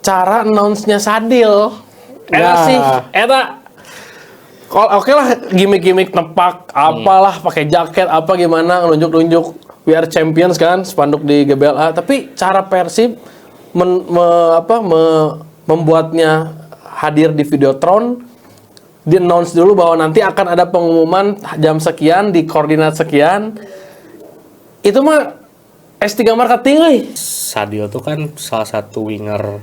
cara announce-nya Sadil. Eta sih, eta oke lah gimmick-gimmick nepak apalah pakai jaket apa gimana nunjuk-nunjuk we are champions kan spanduk di GBLA, tapi cara Persib membuatnya hadir di Videotron, di-announce dulu bahwa nanti akan ada pengumuman jam sekian di koordinat sekian. Itu mah S3 marketing euy. Sadil tuh kan salah satu winger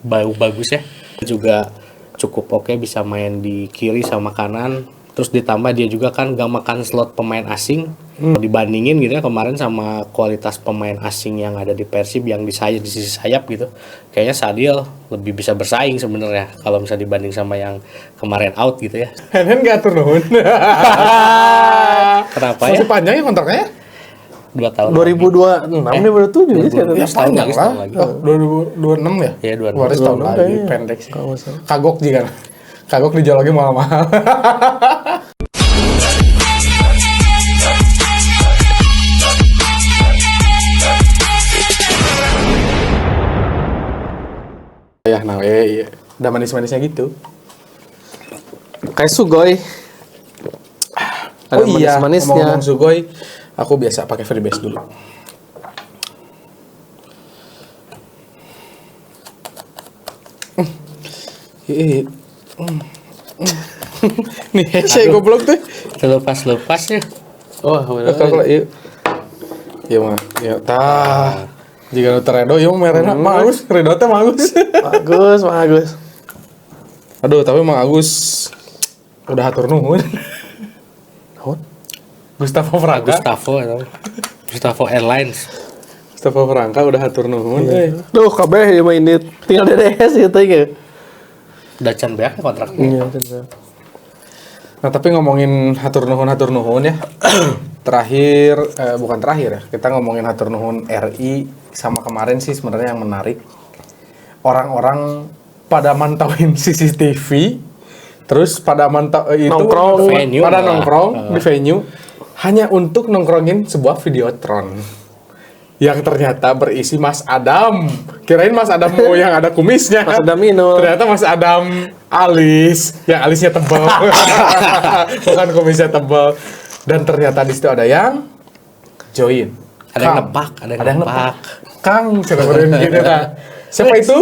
bagus ya. Juga cukup oke, bisa main di kiri sama kanan. Terus ditambah dia juga kan gak makan slot pemain asing. Dibandingin gitu ya kemarin sama kualitas pemain asing yang ada di Persib yang di sisi sayap gitu. Kayaknya Sadil lebih bisa bersaing sebenarnya kalau misalnya dibanding sama yang kemarin out gitu ya. Hen gak atur nuhun. Kenapa ya? Masih panjang ya kontraknya? 2 tahun. 2026 dia baru 7 sih katanya. Ya panjang lah. Oh, 2026 ya? Iya, 2026. Waris tahun lagi, kayaknya. pendek sih. Kagok juga. Kagok dijual lagi mahal-mahal. Ya, nah, iya. Udah manis-manisnya gitu. Kayak Sugoi. Ada Oh iya, manis-manisnya. ngomong Sugoi, aku biasa pakai freebase dulu. Nih, saya goblok tuh. Lepas ya. Oh, benar. Kalau iya. Iya mah, ya tah. Jika nu teredo, ieu mah merena bagus, redo teh bagus. Bagus. Aduh, tapi Mang Agus udah hatur nuhun. Gustavo Franka. Gustavo Airlines. Gustavo Franka udah hatur nuhun. Duh, kabeh ya main ini tinggal DDS gitu ya. Udah can beak kontraknya. Iya, benar. Nah, tapi ngomongin hatur nuhun ya. Bukan terakhir ya. Kita ngomongin hatur nuhun RI sama kemarin sih sebenarnya yang menarik. Orang-orang pada mantauin CCTV, terus pada Nongkrong. nongkrong di venue hanya untuk nongkrongin sebuah videotron yang ternyata berisi Mas Adam. Kirain Mas Adam yang ada kumisnya. Mas Adam Inul. Ternyata Mas Adam alis, yang alisnya tebal. Bukan kumisnya tebal. Dan ternyata di situ ada yang join. Ada yang nepak, ada yang nepak. Kang, cenderung gitu kan. Siapa itu?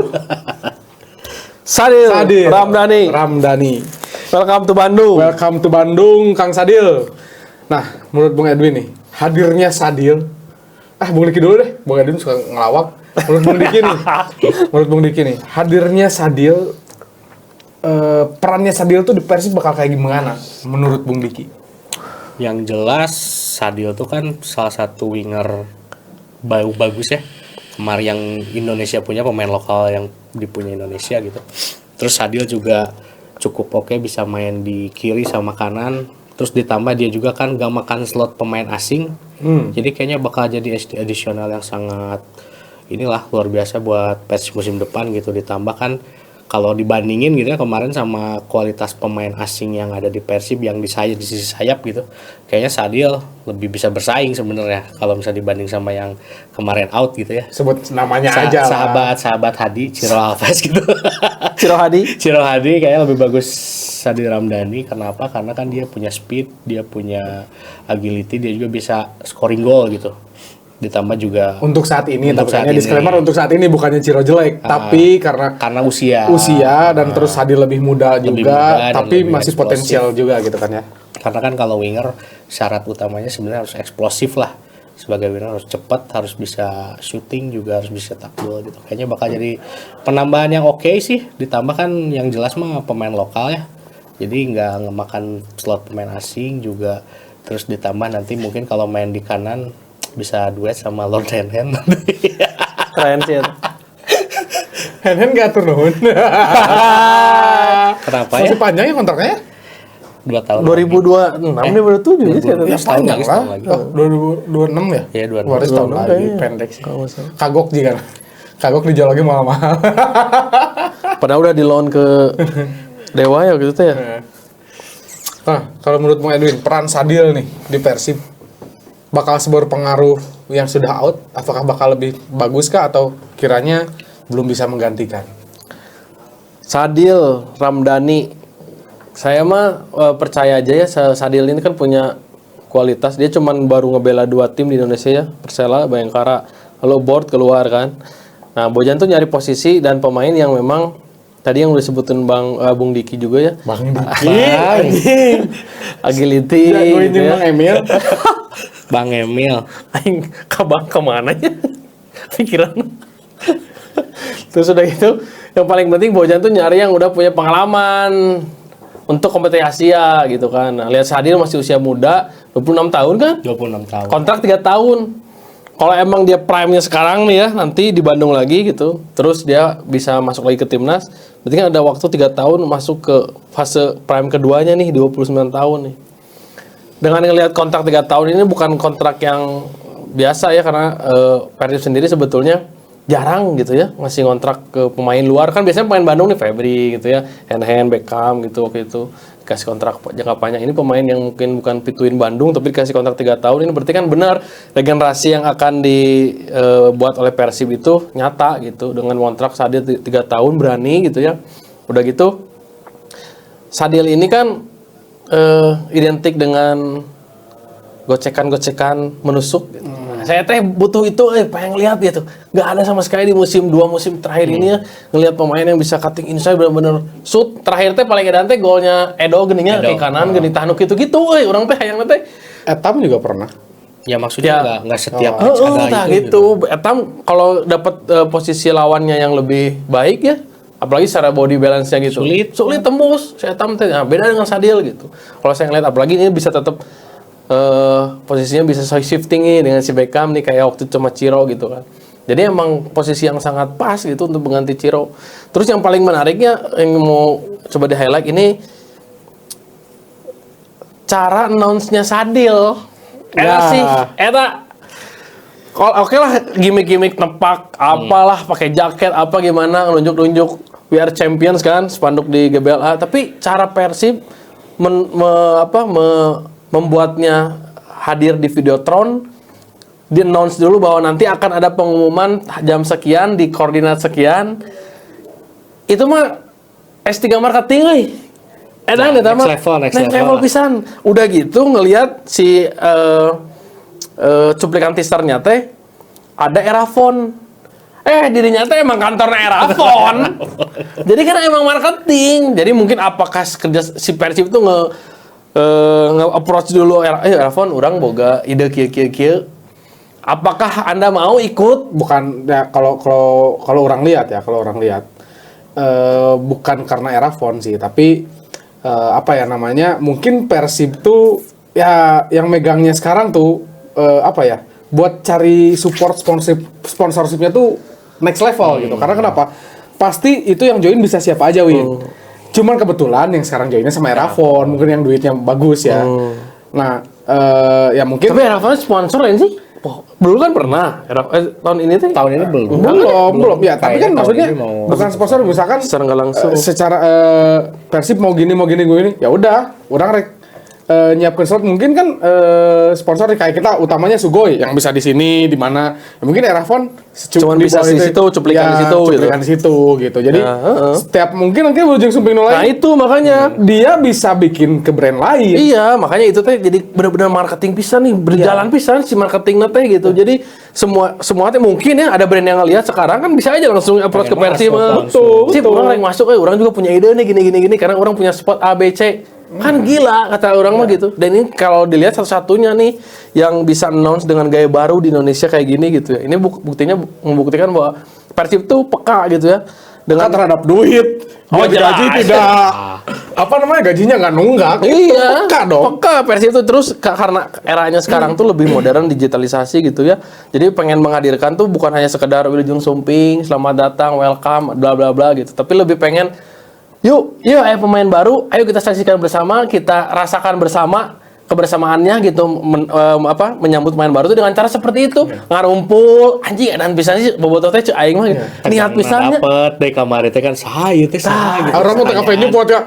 Sadil. Ramdhani. Welcome to Bandung. Welcome to Bandung, Kang Sadil. Nah, menurut Bung Edwin nih, hadirnya Sadil. Bung Diki dulu deh. Bung Edwin suka ngelawak. Menurut Bung Diki nih, hadirnya Sadil, perannya Sadil tuh di Persib bakal kayak gimana? Menurut Bung Diki? Yang jelas Sadil tuh kan salah satu winger bagus ya. Kemarin yang Indonesia punya, pemain lokal yang dipunya Indonesia gitu. Terus Sadil juga cukup oke, bisa main di kiri sama kanan. Terus ditambah dia juga kan gak makan slot pemain asing. Jadi kayaknya bakal jadi additional yang sangat luar biasa buat Persib musim depan gitu. Ditambah kan kalau dibandingin gitu ya kemarin sama kualitas pemain asing yang ada di Persib yang di sisi sayap gitu, kayaknya Sadil lebih bisa bersaing sebenarnya kalau misalnya dibanding sama yang kemarin out gitu ya. Sebut namanya aja lah. Sahabat Hadi, Ciro Alves gitu. Ciro Hadi kayaknya lebih bagus Sadil Ramdhani. Kenapa? Karena kan dia punya speed, dia punya agility, dia juga bisa scoring goal gitu. Ditambah juga untuk saat ini, tapi kayaknya disclaimer untuk saat ini bukannya Ciro jelek, tapi karena usia dan terus Sadil lebih muda juga, tapi masih potensial juga gitu kan ya. Karena kan kalau winger syarat utamanya sebenarnya harus eksplosif lah. Sebagai winger harus cepat, harus bisa shooting, juga harus bisa cetak gol gitu. Kayaknya bakal jadi penambahan yang oke sih. Ditambah kan yang jelas mah pemain lokal ya. Jadi nggak ngemakan slot pemain asing juga. Terus ditambah nanti mungkin kalau main di kanan bisa duet sama Lord Hen. Keren sih. Hen gak atur nuhun. Kenapa ya? Masih panjang ya kontraknya? 2 tahun. 2026 dia baru 7 sih katanya. Ya panjang lah. 2026 ya? Iya, 2026. Waris tahun lagi, pendek sih. Kagok juga. Kagok dijual lagi mahal-mahal. Padahal udah di loan ke Dewa ya gitu ya. Nah, kalau menurut Bung Edwin, peran Sadil nih di Persib bakal seberpengaruh yang sudah out? Apakah bakal lebih bagus kah atau kiranya belum bisa menggantikan. Sadil Ramdhani, saya mah percaya aja ya, Sadil ini kan punya kualitas. Dia cuman baru ngebela 2 tim di Indonesia ya, Persela, Bayangkara, lalu board keluar kan. Nah, Bojan tuh nyari posisi dan pemain yang memang tadi yang udah sebutin Bung Diki juga ya. Bang Diki, Agility, gue gitu ya. Bang Emil. Bang Emil. Aing kabang kemana ya? Pikiran. Terus udah gitu, yang paling penting Bojan tuh nyari yang udah punya pengalaman untuk kompetisi Asia gitu kan. Nah, lihat Sadil masih usia muda, 26 tahun kan? 26 tahun. Kontrak 3 tahun. Kalau emang dia prime-nya sekarang nih ya, nanti di Bandung lagi gitu, terus dia bisa masuk lagi ke timnas, berarti kan ada waktu 3 tahun masuk ke fase prime keduanya nih, 29 tahun nih. Dengan ngelihat kontrak 3 tahun ini bukan kontrak yang biasa ya, karena Persib sendiri sebetulnya jarang gitu ya ngasih kontrak ke pemain luar. Kan biasanya pemain Bandung nih Febri gitu ya, Hen Beckham gitu waktu itu kasih kontrak jangka panjang. Ini pemain yang mungkin bukan pituin Bandung tapi dikasih kontrak 3 tahun. Ini berarti kan benar regenerasi yang akan dibuat oleh Persib itu nyata gitu, dengan kontrak Sadil 3 tahun berani gitu ya. Udah gitu Sadil ini kan identik dengan gocekan-gocekan menusuk gitu. Saya teh butuh itu, pengen lihat gitu. Gak ada sama sekali di musim 2 musim terakhir ini ya, ngelihat pemain yang bisa cutting inside bener-bener shoot. Terakhir teh paling edan teh golnya Edo geuninnya ke kanan, geuning tahnuk gitu-gitu urang teh hayang teh. Etam juga pernah. Ya maksudnya Ya. nggak setiap match ada Nah itu gitu. Etam kalau dapat posisi lawannya yang lebih baik ya, apalagi secara body balance-nya gitu. Sulit tembus. Si Etam teh beda dengan Sadil gitu. Kalau saya ngeliat apalagi ini bisa tetap posisinya bisa shifting nih dengan si Beckham nih, kayak waktu cuma Ciro gitu kan. Jadi emang posisi yang sangat pas gitu untuk mengganti Ciro. Terus yang paling menariknya yang mau coba di highlight ini cara announce-nya Sadil. Eta sih, eta oke lah gimmick-gimmick nepak apalah, pakai jaket apa gimana, nunjuk-nunjuk we are champions kan, spanduk di GBLA, tapi cara Persib membuatnya hadir di Videotron, di announce dulu bahwa nanti akan ada pengumuman jam sekian di koordinat sekian. Itu mah S3 marketing euy. Edan eta mah next level pisan. Udah gitu ngelihat si cuplikan teasernya teh ada Erafon. Dirinya teh emang kantornya Erafon. Jadi kan emang marketing. Jadi mungkin apakah kerja si Persib itu nge-approach dulu Erafon, orang boga ide kieu. Apakah Anda mau ikut? Bukan ya, kalau orang lihat bukan karena Erafon sih, tapi apa ya namanya, mungkin Persib tuh ya yang megangnya sekarang tuh buat cari support sponsorshipnya tuh next level gitu. Karena kenapa? Pasti itu yang join bisa siapa aja, Win. Cuman kebetulan yang sekarang joinnya sama Erafon, mungkin yang duitnya bagus ya. Nah, ya mungkin. Tapi Erafon sponsor lain sih? Dulu kan pernah. Tahun ini belum. Ya, tapi kan maksudnya bukan sponsor, misalkan secara nggak langsung. Secara Persib mau gini gue ini, ya udah, orang nyiapkan slot. Mungkin kan sponsor kayak kita utamanya Sugoi yang bisa di sini, di mana. Ya, mungkin Erafon cuman bisa di situ, cuplikan di situ gitu. Jadi setiap mungkin nanti Wilujeng Sumping Nolai. Nah itu makanya dia bisa bikin ke brand lain. Iya, makanya itu teh jadi benar-benar marketing pisan nih, berjalan pisan si marketing teh gitu. Jadi semua teh mungkin ya ada brand yang ngelihat sekarang kan bisa aja langsung approach ke Persib. Betul. Orang yang masuk, orang juga punya ide nih gini karena orang punya spot A B C. Kan gila kata orang mah gitu. Dan ini kalau dilihat satu-satunya nih yang bisa announce dengan gaya baru di Indonesia kayak gini gitu ya. Ini buktinya membuktikan bahwa Persib tuh peka gitu ya dengan terhadap duit. Gaji tidak gajinya nggak nunggak. Iya, peka dong. Peka Persib itu terus karena eranya sekarang tuh lebih modern, digitalisasi gitu ya. Jadi pengen menghadirkan tuh bukan hanya sekedar Wilujeng Sumping, selamat datang, welcome, bla bla bla gitu. Tapi lebih pengen Yuk, ayo pemain baru, ayo kita saksikan bersama, kita rasakan bersama kebersamaannya gitu, menyambut pemain baru itu dengan cara seperti itu, ngarumpul, anjing dan bisa sih bobotoh teh aing mah niat pisannya. Dapet deh kamari teh kan saha ieu teh saha gitu. Orang mau tengah venue buat ya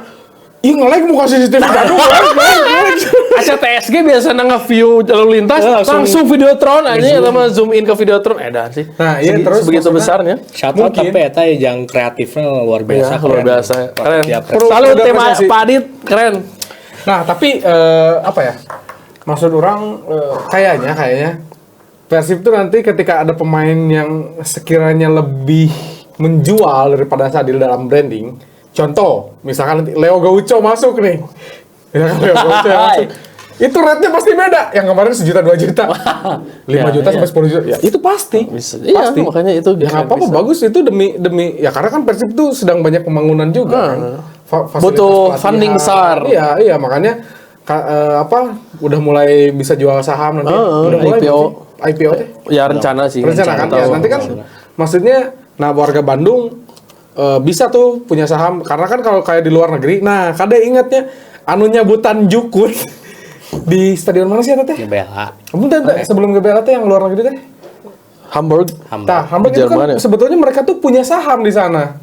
Ih nge-lag muka CCTV Bandung. Aca TSG biasa nge-view lalu lintas langsung Videotron aja sama zoom in ke Videotron edan sih. Nah, iya terus begitu maksudnya- besarnya. Shout out Mungkin. tapi eta yang kreatifnya luar biasa. Ya, luar keren. biasa. Keren. Tiap Perlu Salut ada tema apresiasi. Pak Adit, keren. Nah, tapi apa ya? Maksud orang kayaknya Persib tuh nanti ketika ada pemain yang sekiranya lebih menjual daripada Sadil dalam branding. Contoh, misalkan nanti Leo Gaucho masuk nih. Misalkan Leo Gaucho yang masuk. Itu rate-nya pasti beda. Yang kemarin 1 juta 2 juta. 5 juta sampai 10 juta. Ya, itu pasti. Bisa. Iya, Pasti. makanya itu Ya nggak apa-apa, bisa. bagus itu demi ya karena kan Persib tuh sedang banyak pembangunan juga kan. Fasilitas Butuh pelatihan. funding besar. Iya, makanya udah mulai bisa jual saham nanti. Udah mulai IPO. belum sih? IPO teh. Ya rencana sih. Rencana kan ya. tahu. Nanti kan maksudnya warga Bandung bisa tuh punya saham karena kan kalau kayak di luar negeri. Nah, kada ingatnya anu nyabutan Jukut di stadion mana sih teh? GBLA. Bentar, sebelum GBLA teh yang luar negeri teh. Hamburg. Nah, Hamburg itu Jerman kan ya? sebetulnya mereka tuh punya saham di sana.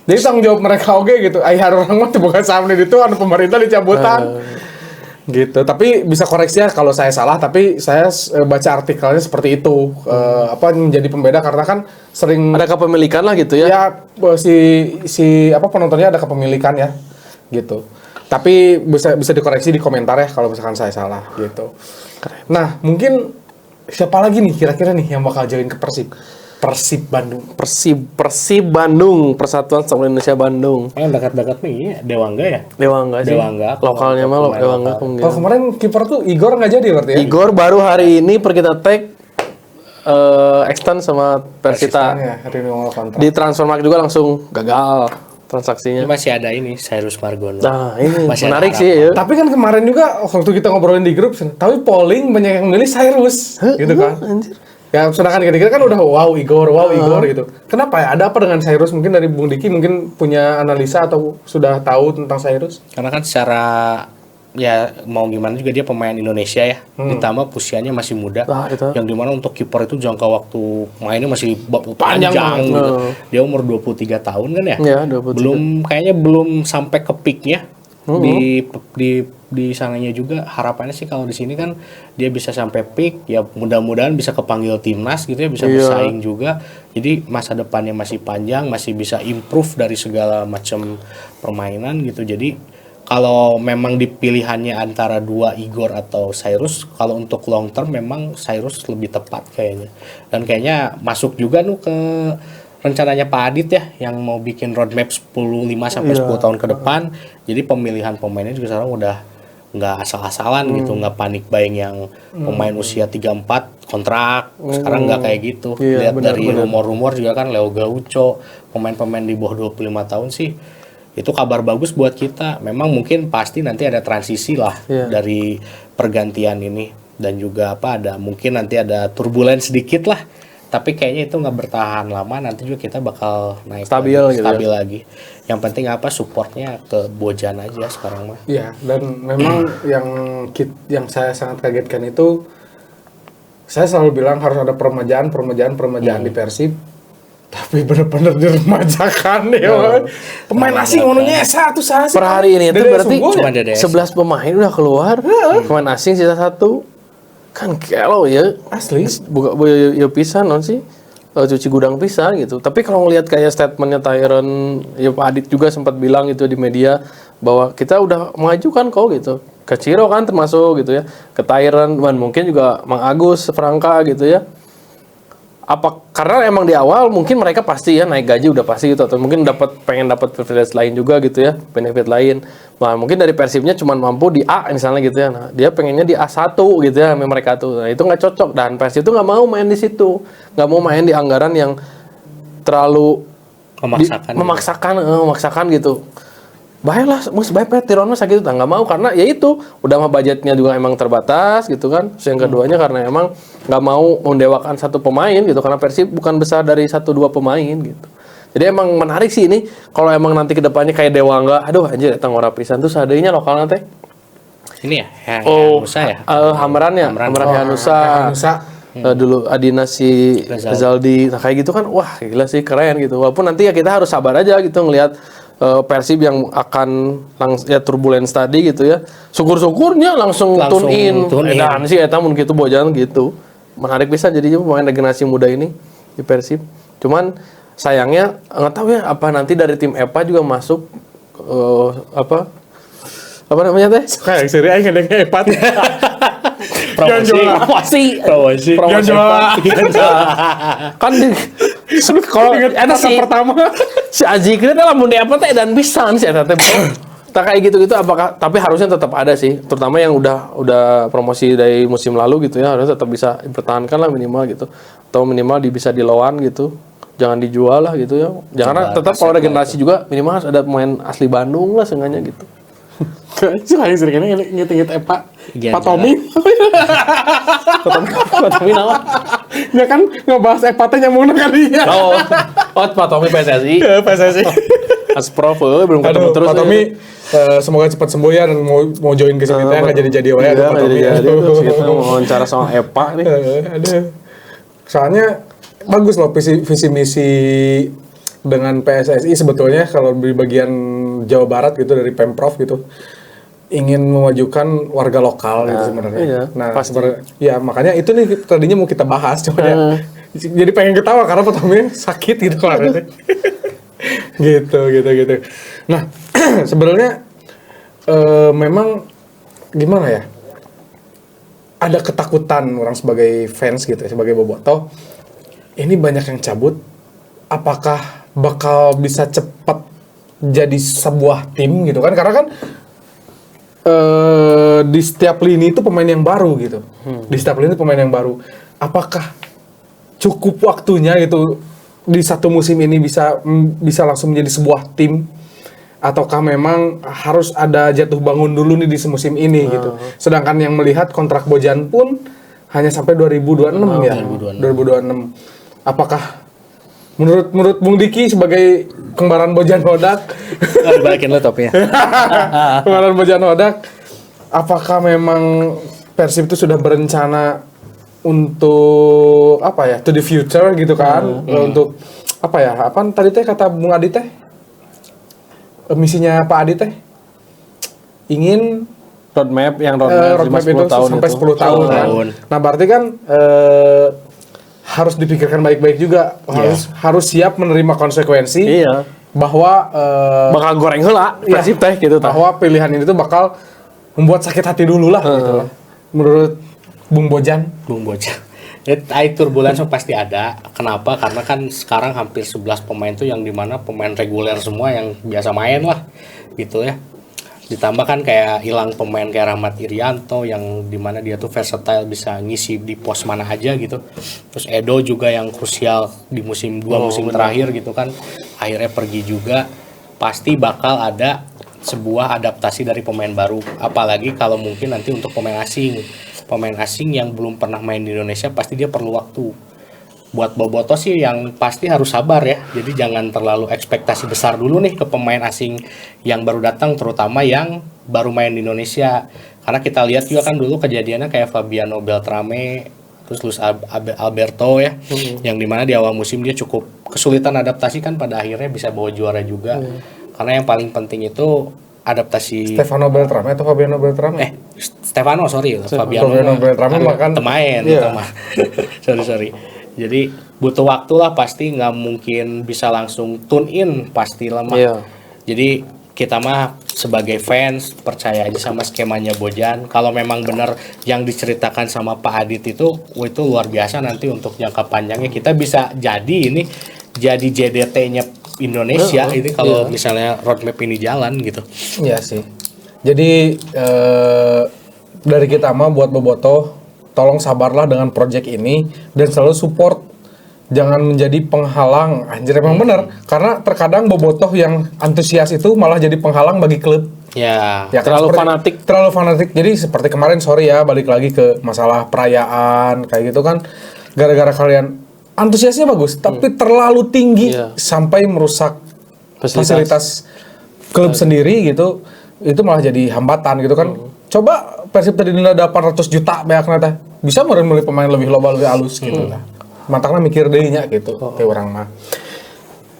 Jadi tanggung jawab mereka oke gitu. Ayah orang mah tuh bukan saham di itu, anu pemerintah dicabutan. Gitu. Tapi bisa koreksi ya kalau saya salah. Tapi saya baca artikelnya seperti itu. Menjadi pembeda karena kan sering Ada kepemilikan lah gitu ya. ya si penontonnya ada kepemilikan ya, gitu. Tapi bisa dikoreksi di komentar ya kalau misalkan saya salah gitu. Nah, mungkin siapa lagi nih kira-kira nih yang bakal join ke Persib? Persib Bandung. Persib Bandung, Persatuan Sepak Bola Indonesia Bandung. Yang dekat-dekat nih Dewangga ya. Dewangga sih. Dewangga. Lokalnya mah Pemain Dewangga lokal. kemungkinan. Kalau kemarin kiper tuh Igor nggak jadi berarti ya? Igor baru hari ini per kita tag extend sama Persita. Ya, renewal kontrak. Di transfer market juga langsung gagal Ini transaksinya. masih ada ini Cyrus Margono. Nah, ini Masih ada menarik harapan. sih ya. Tapi kan kemarin juga waktu kita ngobrolin di grup, tapi polling banyak yang milih Cyrus, gitu kan? Anjir. Ya sedangkan kita kan udah wow Igor gitu. Kenapa ya? Ada apa dengan Cyrus? Mungkin dari Bung Diki mungkin punya analisa atau sudah tahu tentang Cyrus? Karena kan secara ya mau gimana juga dia pemain Indonesia ya. Ditambah usianya masih muda. Nah, itu. Yang dimana untuk kiper itu jangka waktu mainnya masih Panjang panjang banget. gitu. Dia umur 23 tahun kan ya. Ya, 23. Kayaknya belum sampai ke peaknya. Di sananya juga harapannya sih kalau di sini kan dia bisa sampai peak ya, mudah-mudahan bisa kepanggil timnas gitu ya, bisa Iya. bersaing juga. Jadi masa depannya masih panjang, masih bisa improve dari segala macam permainan gitu. Jadi kalau memang dipilihannya antara dua Igor atau Cyrus, kalau untuk long term memang Cyrus lebih tepat kayaknya. Dan kayaknya masuk juga ke rencananya Pak Adit ya yang mau bikin roadmap 5 sampai 10 tahun ke depan. Jadi pemilihan pemainnya juga sekarang udah nggak asal-asalan gitu, nggak panik buying yang pemain usia 34 kontrak. Sekarang nggak kayak gitu. Iya, Lihat dari rumor-rumor juga kan Leo Gaucho, pemain-pemain di bawah 25 tahun sih. Itu kabar bagus buat kita. Memang mungkin pasti nanti ada transisi lah dari pergantian ini, dan juga mungkin nanti ada turbulensi sedikit lah. Tapi kayaknya itu nggak bertahan lama, nanti juga kita bakal naik Stabil lagi, gitu stabil lagi. Yang penting supportnya ke Bojan aja sekarang mah. Iya, dan memang yang saya sangat kagetkan itu, saya selalu bilang harus ada peremajaan di Persib. Tapi bener-bener diremajakan ya. Pemain asing ngononya satu saja. Per hari ini itu Dede berarti Sungguh ya? Cuma Dede. 11 pemain udah keluar. Pemain asing sisa 1. Kan kalau ya Asli. buka ya pisan non sih. Cuci gudang pisan gitu. Tapi kalau ngelihat kayak statementnya Tyron, ya Pak Adit juga sempat bilang gitu di media bahwa kita udah mengajukan kok gitu. Ke Ciro kan termasuk gitu ya. Ke Tyron, dan mungkin juga Mang Agus, Franka gitu ya. Karena emang di awal mungkin mereka pasti ya naik gaji udah pasti gitu, atau mungkin pengen dapat privilege lain juga gitu ya, benefit lain. Nah, mungkin dari Persibnya cuma mampu di A misalnya gitu ya. Nah, dia pengennya di A1 gitu ya sama mereka tuh. Nah, itu nggak cocok, dan Persib itu nggak mau main di situ. Nggak mau main di anggaran yang terlalu memaksakan gitu. Baiklah, baik Tiron mah gitu, nggak mau karena ya itu udah mah budgetnya juga emang terbatas gitu kan. Terus yang keduanya karena emang nggak mau mendewakan satu pemain gitu, karena Persib bukan besar dari 1-2 pemain gitu. Jadi emang menarik sih ini kalau emang nanti kedepannya kayak Dewangga, aduh anjir datang ora pisan tuh sadeunya lokal nanti. Ini ya, Hanusa ya. Hamran Hanusa. Dulu Adina si Rezaldi. Nah kayak gitu kan, wah gila sih keren gitu. Walaupun nanti ya kita harus sabar aja gitu ngelihat Persib yang akan ya turbulence tadi gitu ya. Syukur-syukurnya langsung tune in. Dan sih eta mun kitu bojan gitu. Menarik bisa jadinya pemain generasi muda ini di Persib. Cuman sayangnya nggak tahu ya apa nanti dari tim EPA juga masuk apa namanya teh? Kayak seri aing ngedeng hebat. promosi Kan kalau eta sih pertama si Aji Kri teh lamun di apa teh dan pisan sih eta teh. Tak kayak gitu-gitu apakah tapi harusnya tetap ada sih, terutama yang udah promosi dari musim lalu gitu ya, harusnya tetap bisa dipertahankan lah minimal gitu. Atau minimal bisa dilawan gitu. Jangan dijual lah gitu ya. Jangan tetap kalau ada generasi juga minimal harus ada pemain asli Bandung lah seenggaknya gitu. sih lain sering nginget Epa Pak Tommy naon? ya kan ngebahas Epa teh nyambung kali ya Pak Tommy PSSI Asprof belum ketemu terus Pak Tommy semoga cepat sembuh ya dan mau join ke sini nggak jadi wae Pak Tommy kita mau wawancara soal Epa nih. Soalnya bagus loh visi misi dengan PSSI sebetulnya kalau di bagian Jawa Barat gitu dari Pemprov gitu ingin memajukan warga lokal gitu sebenarnya. Iya, nah, pasti. Ya makanya itu nih tadinya mau kita bahas cuma ya. Jadi pengen ketawa karena pertamanya sakit gitu kemarin. gitu. Nah, sebenarnya memang gimana ya? Ada ketakutan orang sebagai fans gitu, sebagai bobotoh. Ini banyak yang cabut. Apakah bakal bisa cepat jadi sebuah tim gitu kan? Karena kan di setiap lini itu pemain yang baru gitu. Di setiap lini pemain yang baru. Apakah cukup waktunya gitu di satu musim ini bisa langsung menjadi sebuah tim? Ataukah memang harus ada jatuh bangun dulu nih di musim ini gitu? Sedangkan yang melihat kontrak Bojan pun hanya sampai 2026 ya. 2026. Apakah menurut Bung Diki sebagai kembaran Bojan Hodak balikin lo topnya. kembaran Bojan Hodak, apakah memang Persib itu sudah berencana untuk apa ya, to the future gitu kan, untuk apa ya, apa tadi teh kata Bung Adi teh, misinya Pak Adi teh ingin roadmap itu 10 tahun sampai 10 tahun kan. Nah berarti kan harus dipikirkan baik-baik juga, harus siap menerima konsekuensi bahwa bakal goreng heula Persib teh gitu bahwa pilihan ini tuh bakal membuat sakit hati dulu lah gitu lah. Menurut Bung Bojan ya, turbulence pasti ada. Kenapa? Karena kan sekarang hampir 11 pemain tuh yang dimana pemain reguler semua yang biasa main lah gitu ya. Ditambah kan kayak hilang pemain kayak Rahmat Irianto yang dimana dia tuh versatile, bisa ngisi di pos mana aja gitu. Terus Edo juga yang krusial di musim terakhir gitu kan, akhirnya pergi juga. Pasti bakal ada sebuah adaptasi dari pemain baru, apalagi kalau mungkin nanti untuk pemain asing yang belum pernah main di Indonesia pasti dia perlu waktu. Buat bobotoh sih yang pasti harus sabar ya. Jadi jangan terlalu ekspektasi besar dulu nih ke pemain asing yang baru datang, terutama yang baru main di Indonesia. Karena kita lihat juga kan dulu kejadiannya kayak Fabiano Beltrame, terus Luis Alberto ya, yang dimana di awal musim dia cukup kesulitan adaptasi kan, pada akhirnya bisa bawa juara juga. Karena yang paling penting itu adaptasi. Stefano Beltrame atau Fabiano Beltrame? Stefano, sorry. Fabiano Beltrame makan pemain gitu mah. sorry. Jadi butuh waktu lah, pasti nggak mungkin bisa langsung tune in pasti lama. Jadi kita mah sebagai fans percaya aja sama skemanya Bojan. Kalau memang benar yang diceritakan sama Pak Adit itu luar biasa, nanti untuk jangka panjangnya kita bisa jadi JDT-nya Indonesia ini kalau misalnya roadmap ini jalan gitu. Iya sih. Jadi dari kita mah buat bobotoh, tolong sabarlah dengan project ini dan selalu support, jangan menjadi penghalang. Anjir emang bener, karena terkadang bobotoh yang antusias itu malah jadi penghalang bagi klub. Ya terlalu fanatik. Jadi seperti kemarin, sorry ya, balik lagi ke masalah perayaan kayak gitu kan, gara-gara kalian antusiasnya bagus tapi terlalu tinggi sampai merusak fasilitas klub sendiri gitu, itu malah jadi hambatan gitu kan. Coba Persib tadi denda 800 juta banyak nata, bisa beli pemain lebih loba lebih halus gitu lah. Mantangna mikir deui nya gitu, kayak orang mah.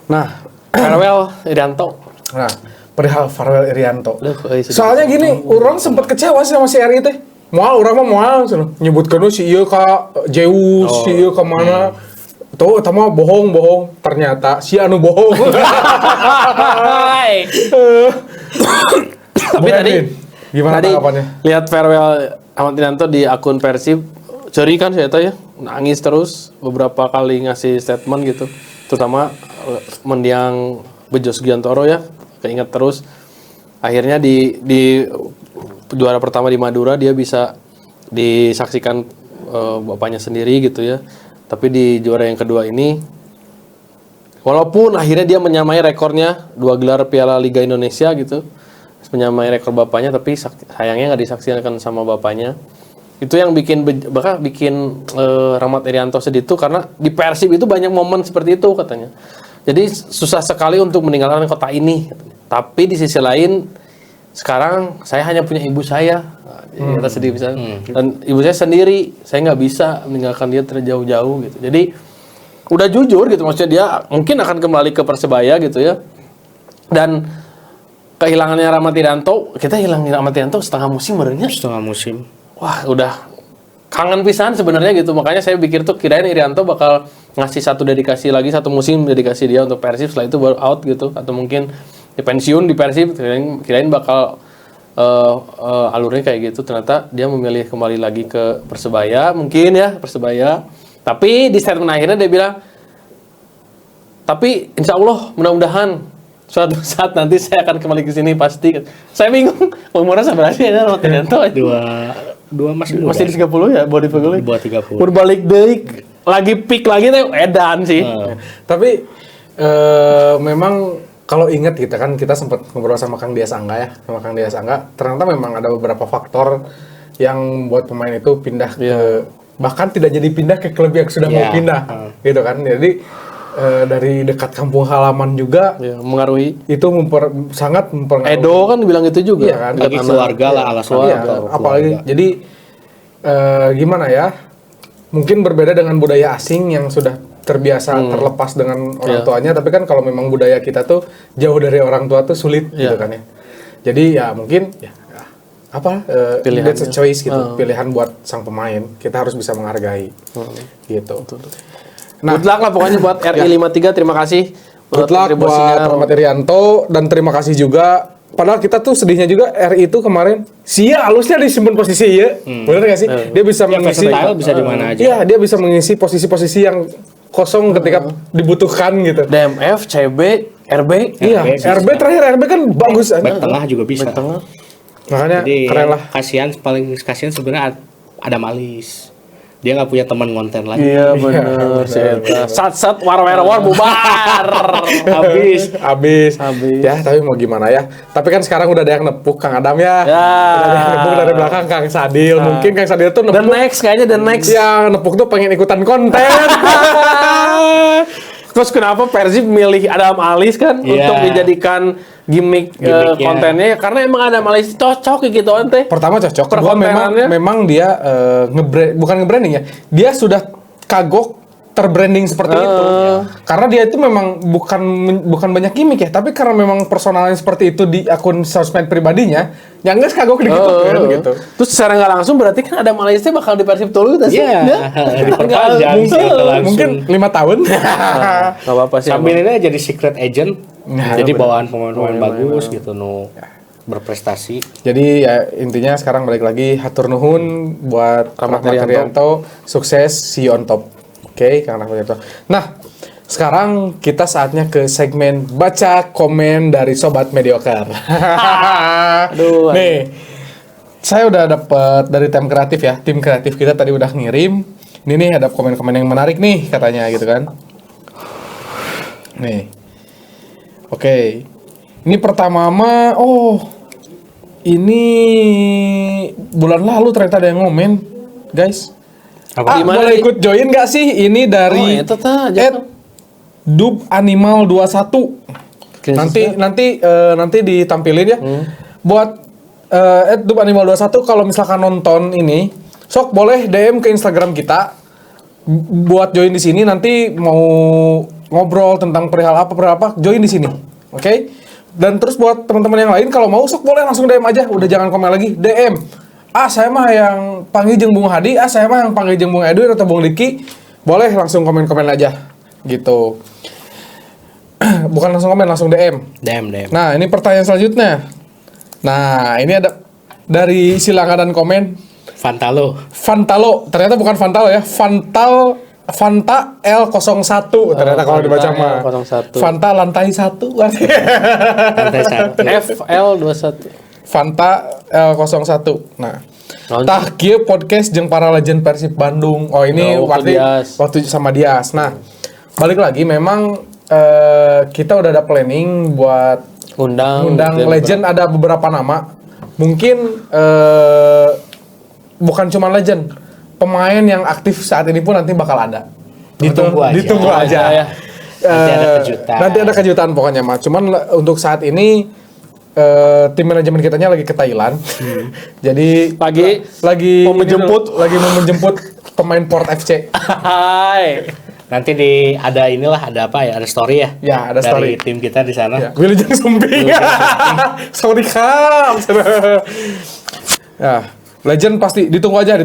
Nah, Farewell Irianto. Nah, perihal Farel Irianto. Loh, sudah. Soalnya gini, orang sempat kecewa sih sama si RI teh. Moal, orang mah moal, nyebutkan si ieu ka Zeus, si ieu ka mana. Tuh, eta mah bohong. Ternyata si anu bohong. Tapi tadi gimana tanggapannya? Lihat farewell Ahmad Irianto di akun Persib, ceri kan saya tahu ya, nangis terus beberapa kali ngasih statement gitu, terutama mendiang Bejo Sugiantoro ya, keinget terus. Akhirnya di juara pertama di Madura dia bisa disaksikan bapaknya sendiri gitu ya. Tapi di juara yang kedua ini, walaupun akhirnya dia menyamai rekornya 2 gelar Piala Liga Indonesia gitu, menyamai rekor bapaknya, tapi sayangnya nggak disaksikan sama bapaknya. Itu yang bikin Rahmat Irianto sedih tuh, karena di Persib itu banyak momen seperti itu katanya. Jadi susah sekali untuk meninggalkan kota ini. Tapi di sisi lain, sekarang saya hanya punya ibu saya. Kita sedih bisa. Dan ibu saya sendiri, saya nggak bisa meninggalkan dia terjauh-jauh gitu. Jadi udah jujur gitu, maksudnya dia mungkin akan kembali ke Persebaya gitu ya. Dan kehilangannya Rahmat Irianto, kita hilangin Rahmat Irianto setengah musim barunya. Setengah musim. Wah, udah kangen pisan sebenarnya gitu. Makanya saya pikir tuh kirain Irianto bakal ngasih satu musim dedikasi dia untuk Persib, setelah itu baru out gitu, atau mungkin pensiun di Persib. Kirain bakal alurnya kayak gitu. Ternyata dia memilih kembali lagi ke Persebaya, mungkin ya Persebaya. Tapi di statement akhirnya dia bilang, tapi insya Allah mudah-mudahan suatu saat nanti saya akan kembali ke sini pasti. Saya bingung umurnya seberapa sih ya Rahmat Irianto? Dua masih di 30 ya, body figure. Di bawah 30. Berbalik deui lagi peak lagi tuh edan sih. Tapi memang kalau ingat kita sempat ngobrol sama Kang Dias Angga. Ternyata memang ada beberapa faktor yang buat pemain itu pindah ke, bahkan tidak jadi pindah ke klub yang sudah mau pindah, gitu kan. Jadi dari dekat kampung halaman juga mengaruhi. Itu sangat mempengaruhi. Edo kan bilang itu juga. Iya kan? Bagi keluarga lah alasan. Apalagi jadi gimana ya? Mungkin berbeda dengan budaya asing yang sudah terbiasa terlepas dengan orang tuanya, tapi kan kalau memang budaya kita tuh jauh dari orang tua tuh sulit gitu kan ya. Jadi ya mungkin that's a choice gitu, pilihan buat sang pemain. Kita harus bisa menghargai gitu. Nah, good luck lah pokoknya buat RI53, terima kasih. Good luck buat Rahmat Irianto, dan terima kasih juga. Padahal kita tuh sedihnya juga RI itu kemarin sia halusnya disimpan posisi ya. Benar nggak sih? Dia bisa mengisi bisa di mana aja. Iya, dia bisa mengisi posisi-posisi yang kosong ketika dibutuhkan gitu. DMF, CB, RB. Iya, RB terakhir RB kan bagus. Back tengah juga bisa. Makanya jadi, keren lah. Paling kasihan sebenarnya ada Malis. Dia nggak punya teman konten lagi. Iya benar. Sat war bubar. Habis. Ya, tapi mau gimana ya? Tapi kan sekarang udah ada yang nepuk Kang Adam ya. Udah ada yang nepuk dari belakang Kang Sadil. Mungkin Kang Sadil tuh nepuk. The next. Ya, nepuk tuh pengen ikutan konten. Terus kenapa Persib milih Adam Alis kan untuk dijadikan gimmick kontennya? Karena emang Adam Alis cocok gitu ante. Pertama cocok, kedua memang dia bukan nge-branding ya. Dia sudah kagok terbranding seperti itu. Karena dia itu memang bukan banyak gimmick ya, tapi karena memang personalnya seperti itu di akun sosmed pribadinya, yang enggak kagok dikit gitu. Terus secara nggak langsung berarti kan Adam Alis bakal di Persib dulu sih. Iya. Diperpanjang mungkin 5 tahun. Nggak apa-apa sih. Sambil ini jadi secret agent. Jadi bawaan pemain-pemain bagus gitu berprestasi. Jadi ya intinya sekarang balik lagi hatur nuhun buat Rahmat Irianto, sukses, see you on top. Oke, Kang Rahmat Irianto. Nah, sekarang kita saatnya ke segmen baca komen dari Sobat Mediocre. Nih, saya udah dapat dari tim kreatif ya. Tim kreatif kita tadi udah ngirim. Ini nih ada komen-komen yang menarik nih katanya gitu kan. Nih. Oke. Ini pertama ini bulan lalu ternyata ada yang ngomen, guys. Boleh ikut join gak sih? Ini dari @dubanimal21. Nanti ditampilin ya. Buat @dubanimal21 kalau misalkan nonton ini, sok boleh DM ke Instagram kita. Buat join di sini, nanti mau ngobrol tentang perihal apa join di sini. Oke? Dan terus buat teman-teman yang lain kalau mau sok boleh langsung DM aja, udah jangan komen lagi, DM. Saya mah yang panggil jeung Bung Hadi, saya mah yang panggil jeung Bung Edwin atau Bung Diki. Boleh langsung komen-komen aja gitu. Bukan langsung komen, langsung DM. DM. Nah, ini pertanyaan selanjutnya. Nah, ini ada dari Silangga dan komen Fantalo. Ternyata bukan Fantalo ya. Fanta L01 ternyata kalau dibaca mah. L01. Fanta lantai 1. Lantai 1. FL21. Fanta L01. Nah, tah kieu podcast jeung para legend Persib Bandung. Oh, ini waktu sama Dias. Nah, balik lagi memang kita udah ada planning buat undang legend, ada beberapa nama. Mungkin bukan cuma legend, pemain yang aktif saat ini pun nanti bakal ada. Ditunggu aja. Ya. Nanti ada kejutan. Pokoknya mah. Cuman untuk saat ini tim manajemen kitanya lagi ke Thailand. Jadi lagi mau menjemput pemain Port FC. Hai. Nanti ada ada story ya? Ya, ada dari story. tim kita di sana. Ya, Wilujeng Sumbing. Sorry Kam. Ya, legend pasti ditunggu aja.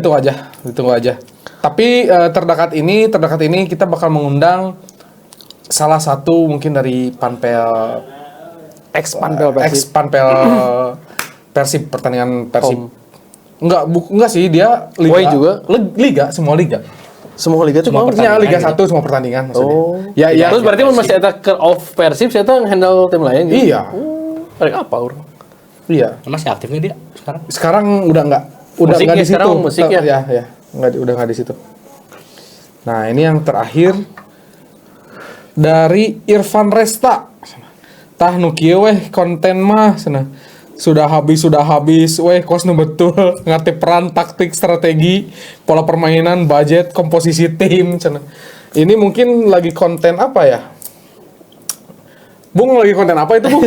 Tapi terdekat ini kita bakal mengundang salah satu mungkin dari Panpel Panpel Persib, pertandingan Persib. Enggak sih, dia liga. juga. Semua liga tuh Maksudnya Liga 1 semua pertandingan maksudnya. Oh. Ya. Terus berarti masih ada off Persib, saya tuh handle tim lain gitu. Iya. Tarik apa orang? Iya. Masih aktif nggak dia sekarang? Sekarang udah enggak di situ. Sekarang musik ya. Ya. Udah enggak di situ. Nah, ini yang terakhir dari Irfan Resta. Tah nu kieu weh konten mah cenah. Sudah habis weh kos nu betul ngerti peran, taktik, strategi, pola permainan, budget, komposisi tim cenah. Ini mungkin lagi konten apa ya? Bung lagi konten apa itu, Bung?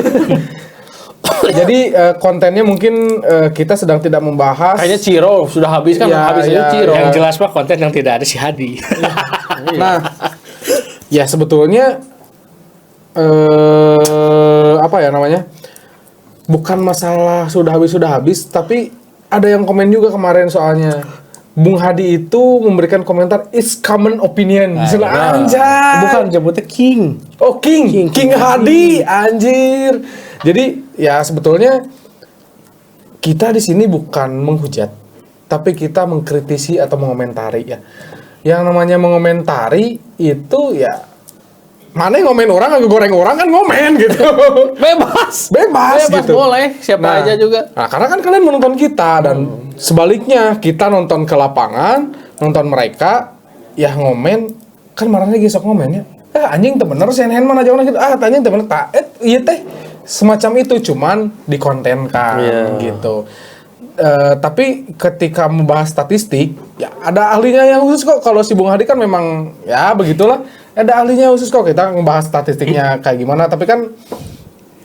Jadi kontennya mungkin kita sedang tidak membahas. Kayaknya Ciro sudah habis kan, habis itu Ciro. Yang jelas mah konten yang tidak ada si Hadi. Nah, ya sebetulnya apa ya namanya? Bukan masalah sudah habis, tapi ada yang komen juga kemarin soalnya Bung Hadi itu memberikan komentar it's common opinion. Anjay. Bukan jemputnya King. Oh, King Hadi, anjir. Jadi ya sebetulnya kita di sini bukan menghujat, tapi kita mengkritisi atau mengomentari ya. Yang namanya mengomentari itu ya mana yang ngomen orang, agak goreng orang kan ngomen gitu. Bebas gitu. Boleh, siapa aja juga. Nah, karena kan kalian menonton kita dan sebaliknya kita nonton ke lapangan, nonton mereka ya ngomen, kan marahnya gesok ngomennya. Anjing teu bener CNN mana jauh gitu. Anjing teu bener ieu teh semacam itu cuman dikontenkan gitu. Tapi ketika membahas statistik, ya ada ahlinya yang khusus kok. Kalau si Bung Hadi kan memang ya begitulah. Ada ahlinya khusus kok, kita ngebahas statistiknya kayak gimana, tapi kan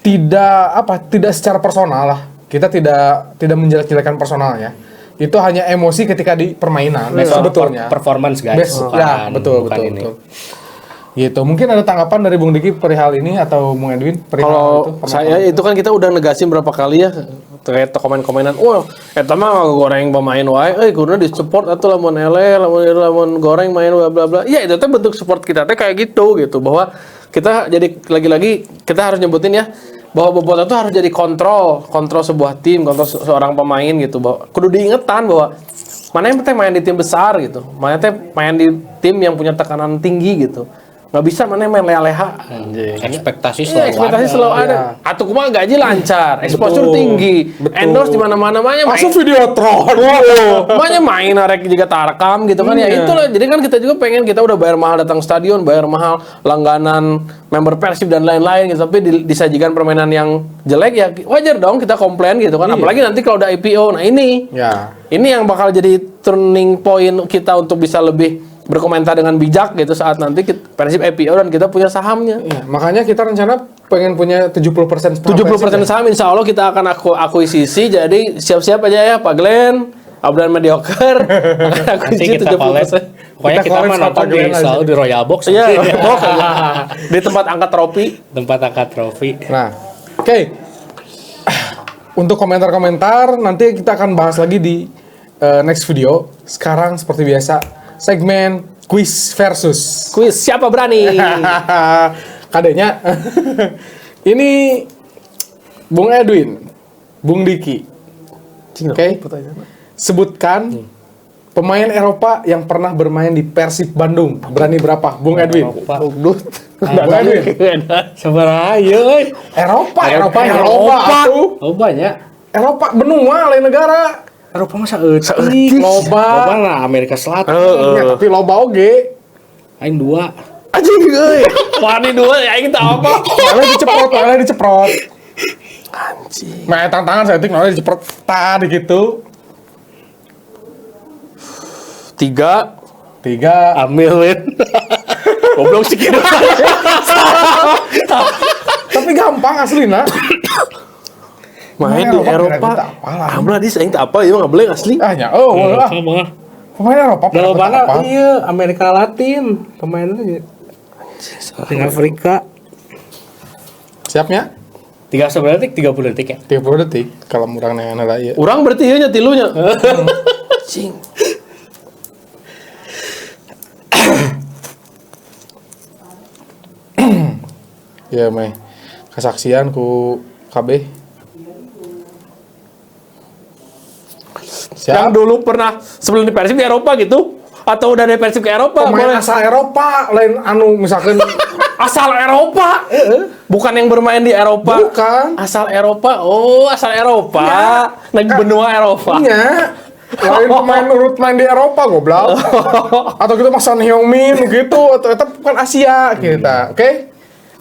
tidak secara personal lah. Kita tidak menjelek-jelekan personalnya. Itu hanya emosi ketika di permainan. Sebetulnya. Performance guys. Betul. Gitu. Mungkin ada tanggapan dari Bung Diki perihal ini atau Bung Edwin perihal kalau itu? saya itu kan kita udah negasin berapa kali ya terkait komen-komenan. Wah, eta mah goreng pemain wae, kudu di-support atuh lamun lamun goreng main bla bla bla. Iya, itu teh bentuk support kita teh kayak gitu bahwa kita jadi lagi-lagi kita harus nyebutin ya bahwa Bobotoh itu harus jadi kontrol sebuah tim, kontrol seorang pemain gitu. Bahwa kudu diingetan bahwa mana yang teh main di tim besar gitu. Mana teh main di tim yang punya tekanan tinggi gitu. Nggak bisa mana main leha-leha. Ekspektasi selalu ada. Atau kumaha gaji lancar, exposure tinggi, endorse di mana-mana masuk Videotron. Makanya main arek juga tarekam gitu kan ya. Itulah. Jadi kan kita juga pengen, kita udah bayar mahal datang stadion, bayar mahal langganan member Persib dan lain-lain gitu. Tapi disajikan permainan yang jelek ya wajar dong kita komplain gitu kan. Apalagi nanti kalau udah IPO. Nah ini. Ya. Ini yang bakal jadi turning point kita untuk bisa lebih berkomentar dengan bijak gitu saat nanti Persib IPO dan kita punya sahamnya. Ya, makanya kita rencana pengen punya 70% 70% saham, insya Allah kita akan akuisisi. Jadi siap-siap aja ya Pak Glenn, Abdan Mediocre. Nanti kita collab. Pokoknya kita mah nonton selalu di Royal Box. Iya, di tempat angkat trofi. Nah, Oke. Untuk komentar-komentar nanti kita akan bahas lagi di next video. Sekarang seperti biasa segmen quiz versus. Kuis siapa berani? Kadenya. Ini Bung Edwin, Bung Diki. Oke. Sebutkan pemain Eropa yang pernah bermain di Persib Bandung. Berani berapa? Bung Edwin. Bung Bung Edwin. Sabaraha euy. Eropa. Atuh. Oh banyak. Eropa benua lain negara. Eropa masa eutik. Loba. Loba lah Amerika Selatan. Ya, tapi loba oge. Aing 2. Anjing euy. Wani dua ya aing teu apa. Oleh diceprot. Anjing. Main tantangan saya tik oleh diceprot tadi gitu. 3 Ambil win. goblok sih kira. Tapi gampang aslina. Main di Eropa. Amlah di aing teu apa ieu enggak boleh asli. Nya pemain Eropa. Dalam mana? Iya, Amerika Latin pemainnya. Di Afrika. Siapnya? 30 detik, 30 detik ya. 30 detik kalau urang nanya ieu. Urang berarti ieu nya tilunya. Anjing. Ya, meh. Kesaksian ku KB. Yang dulu pernah sebelum di Persib di Eropa gitu atau udah dari Persib ke Eropa Pemain boleh asal Eropa, lain anu misalkan asal Eropa bukan yang bermain di Eropa bukan. asal Eropa asal Eropa lagi benua Eropa Iya. Lain pemain urut main di Eropa goblok. Atau gitu Mas Son Heung-min gitu atau itu bukan Asia kita. Oke?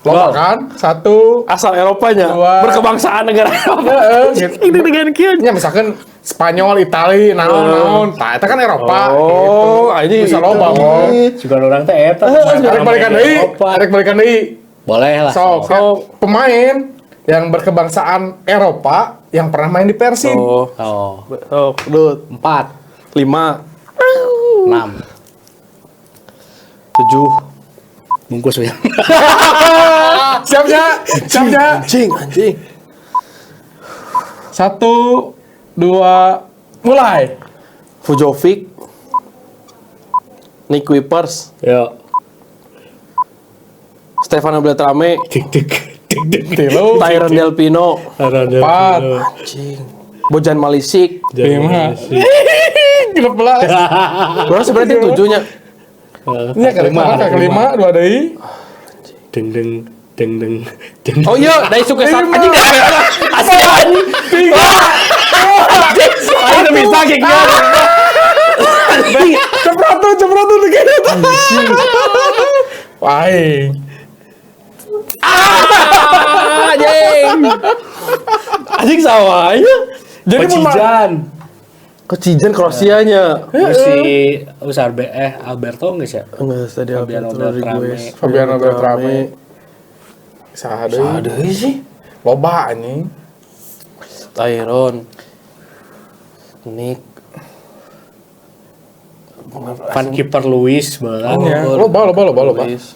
Loba kan? 1 asal Eropanya 2 berkebangsaan negara Eropa gitu. ini dengan kieu Ya misalkan Spanyol, Itali, naon. Tah eta kan Eropa ini Bisa loba kok. Juga orang teh eta. Arek balikan deui. Arek balikan deui. Boleh lah. So, pemain yang berkebangsaan Eropa yang pernah main di Persib. Oh, Dut 4, 5 6. 7 Bungkus ya. Siapnya? anjing 1 2 mulai. Fujovic Nick Kuipers Yo. Stefano Beltrame Tik tik tik tik. Tilu. Tyron Del Pino 4 anjing Bojan Malisik 5 13. Bro sebenarnya 7-nya Ini kelima 2 deui. Deng deng deng deng deng. oh iya Daisuke Sat anjing asli anjing 3 anjing bisa kayak gini Ceprot tuh gitu. Paing. anjing sama aja Jadi Cijan. Kecijan Kroasianya Si Alberto enggak sih? enggak tadi Fabiano Beltrame. Fabiano Beltrame. Saha deui sih loba anjing. Tyron Nick Van Kiper Luis balang. Ya, loba. Luis.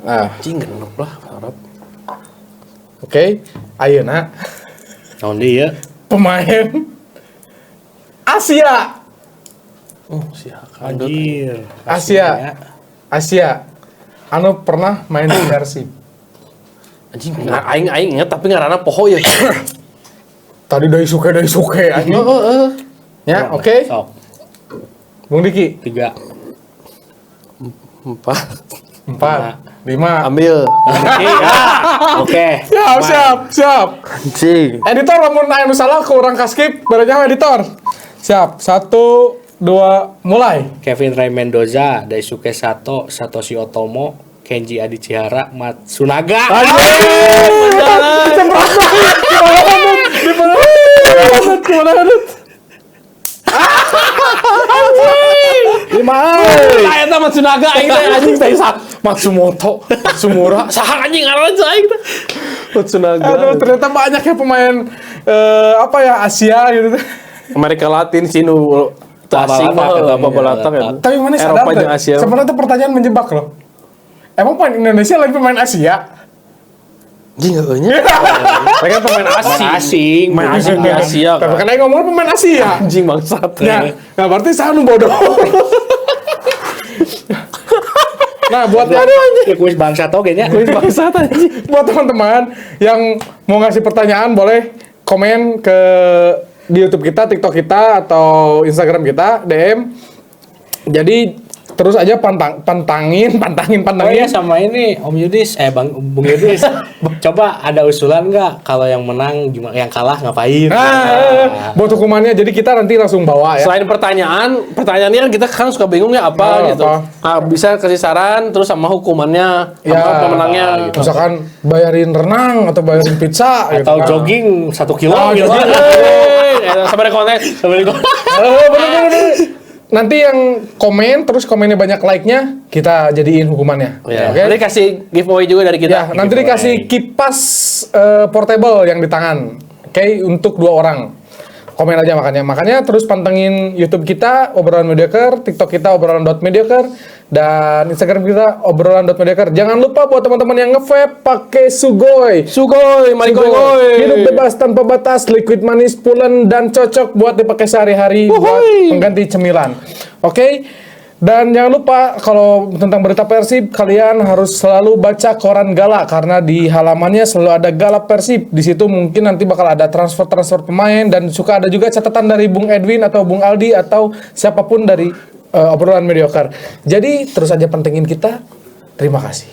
Nah, Anjing genep lah harap oke. Ayeuna Tahun dia. pemain Asia. siapa Anjir. Asia. Anu pernah main di Persib. anjing aing inget tapi ngaranna poho ya Tadi Daisuke anjing. Ya, oke. Sok. Bung Diki. 3. 4 4 5. ambil Oke. Siap. anjing Editor lamun aya nu salah ku urang ka-skip berenang editor. Siap. 1 2 mulai. Kevin Ray Mendoza, Daisuke Sato, Satoshi Otomo, Kenji Adichihara, Matsunaga. Eta Matsunaga aing teh anjing teh Matsumoto, Matsumura, saha anjing ngaranna teh aing teh. Matsunaga. Aduh, ternyata banyak ya pemain apa ya Asia gitu. Amerika Latin sih nu asing mah apa balatak ya. Tapi mana sadar Eropa jeung Asia. sebenarnya itu pertanyaan menjebak loh. Emang pemain Indonesia lagi pemain Asia? Anjing nya. Mereka pemain asing. Pemain asing di Asia Tapi kan. kan yang ngomong pemain Asia. Anjing bangsat. Ya, nah berarti saya nu bodoh. Nah, buat Ya kuis bangsa tau kayaknya. Kuis bangsat anjing. buat teman-teman yang mau ngasih pertanyaan boleh komen ke di YouTube kita, TikTok kita atau Instagram kita, DM. Jadi terus aja pantangin. Oh iya sama ini Om Yudis, Bung Yudis. Coba ada usulan nggak kalau yang menang gimana, yang kalah ngapain? Buat hukumannya, jadi kita nanti langsung bawa ya. Selain pertanyaannya kan kita kan suka bingung ya apa gitu. Apa? Nah, bisa kasih saran terus sama hukumannya, Ya, apa pemenangnya gitu. Misalkan bayarin renang atau bayarin pizza gitu Atau kan. jogging 1 kilo Oh, gitu. Sampai konten. Bener. Nanti yang komen terus komennya banyak like-nya kita jadiin hukumannya. Ya. Oke? Nanti kasih giveaway juga dari Ya, kita. nanti dikasih kipas portable yang di tangan. Oke, untuk 2 orang. Komen aja makanya terus pantengin YouTube kita obrolan mediocre, TikTok kita obrolan.mediocre, dan Instagram kita obrolan.mediocre. Jangan lupa buat teman-teman yang nge-vape pakai Sugoi. Sugoi, mari goy. Hidup bebas tanpa batas, liquid manis, pulen, dan cocok buat dipakai sehari-hari buat mengganti cemilan. Oke? Dan jangan lupa kalau tentang berita Persib, kalian harus selalu baca koran Gala karena di halamannya selalu ada Gala Persib. Di situ mungkin nanti bakal ada transfer pemain dan suka ada juga catatan dari Bung Edwin atau Bung Aldi atau siapapun dari obrolan mediocre. Jadi terus aja pentingin kita. Terima kasih.